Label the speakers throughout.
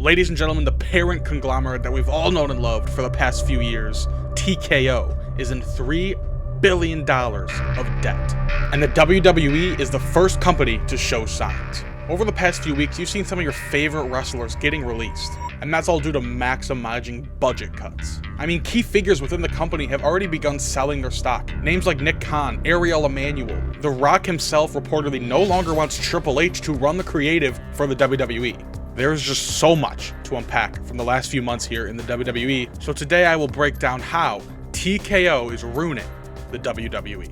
Speaker 1: Ladies and gentlemen, the parent conglomerate that we've all known and loved for the past few years, TKO, is in $3 billion of debt. And the WWE is the first company to show signs. Over the past few weeks, you've seen some of your favorite wrestlers getting released, and that's all due to maximizing budget cuts. I mean, key figures within the company have already begun selling their stock. Names like Nick Khan, Emanuel. The Rock himself reportedly no longer wants Triple H to run the creative for the WWE. There's just so much to unpack from the last few months here in the WWE, so today I will break down how TKO is ruining the WWE.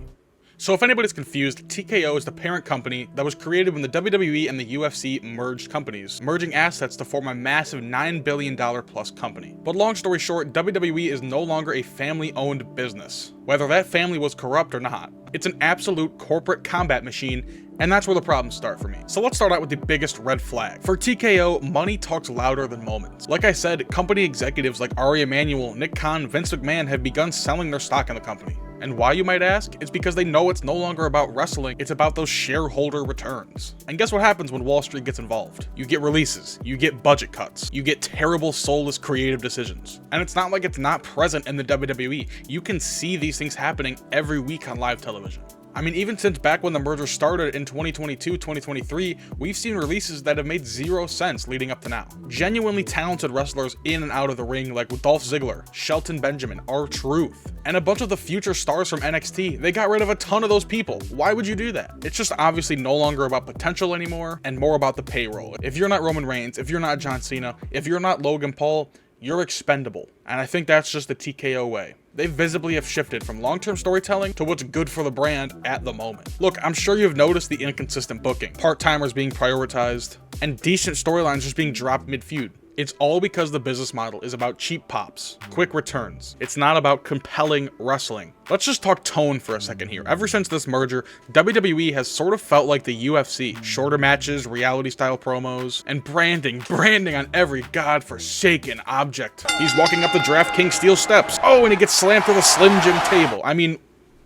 Speaker 1: So if anybody's confused, TKO is the parent company that was created when the WWE and the UFC merged companies, merging assets to form a massive $9 billion plus company. But long story short, WWE is no longer a family-owned business, whether that family was corrupt or not. It's an absolute corporate combat machine, and that's where the problems start for me. So let's start out with the biggest red flag. For TKO, money talks louder than moments. Like I said, company executives like Emanuel, Nick Khan, Vince McMahon have begun selling their stock in the company. And why, you might ask? It's because they know it's no longer about wrestling, it's about those shareholder returns. And guess what happens when Wall Street gets involved? You get releases, you get budget cuts, you get terrible, soulless creative decisions. And it's not like it's not present in the WWE. You can see these things happening every week on live television. I mean, even since back when the merger started in 2022, 2023, we've seen releases that have made zero sense leading up to now. Genuinely talented wrestlers in and out of the ring like Dolph Ziggler, Shelton Benjamin, R-Truth, and a bunch of the future stars from NXT. They got rid of a ton of those people. Why would you do that? It's just obviously no longer about potential anymore and more about the payroll. If you're not Roman Reigns, if you're not John Cena, if you're not Logan Paul, you're expendable. And I think that's just the TKO way. They visibly have shifted from long-term storytelling to what's good for the brand at the moment. Look, I'm sure you've noticed the inconsistent booking, part-timers being prioritized, and decent storylines just being dropped mid-feud. It's all because the business model is about cheap pops, quick returns. It's not about compelling wrestling. Let's just talk tone for a second here. Ever since this merger, WWE has sort of felt like the UFC. Shorter matches, reality-style promos, and branding on every godforsaken object. He's walking up the DraftKings steel steps. Oh, and he gets slammed through the Slim Jim table. I mean,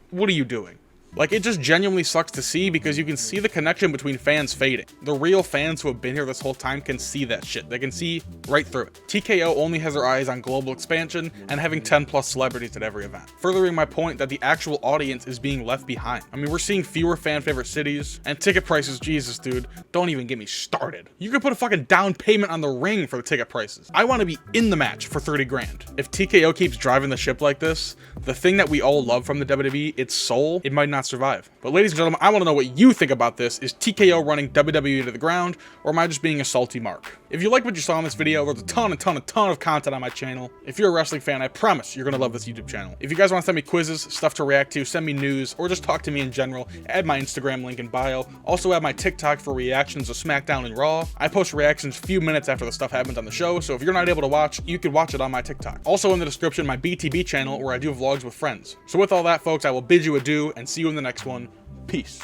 Speaker 1: what are you doing? Like, it just genuinely sucks to see because you can see the connection between fans fading. The real fans who have been here this whole time can see that shit. They can see right through it. TKO only has their eyes on global expansion and having 10 plus celebrities at every event. Furthering my point that the actual audience is being left behind. I mean, we're seeing fewer fan favorite cities and ticket prices. Jesus, dude, don't even get me started. You can put a fucking down payment on the ring for the ticket prices. I want to be in the match for 30 grand. If TKO keeps driving the ship like this, the thing that we all love from the WWE, its soul, it might not survive. But ladies and gentlemen, I want to know what you think about this. Is TKO running WWE to the ground, or am I just being a salty mark? If you like what you saw in this video, there's a ton of content on my channel. If you're a wrestling fan, I promise you're gonna love this YouTube channel. If you guys want to send me quizzes, stuff to react to, send me news, or just talk to me in general, add my Instagram link in bio. Also add my TikTok for reactions of SmackDown and Raw. I post reactions a few minutes after the stuff happens on the show, so if you're not able to watch, you can watch it on my TikTok. Also in the description, my BTB channel where I do vlogs with friends. So with all that, folks, I will bid you adieu and see you in the next one. Peace.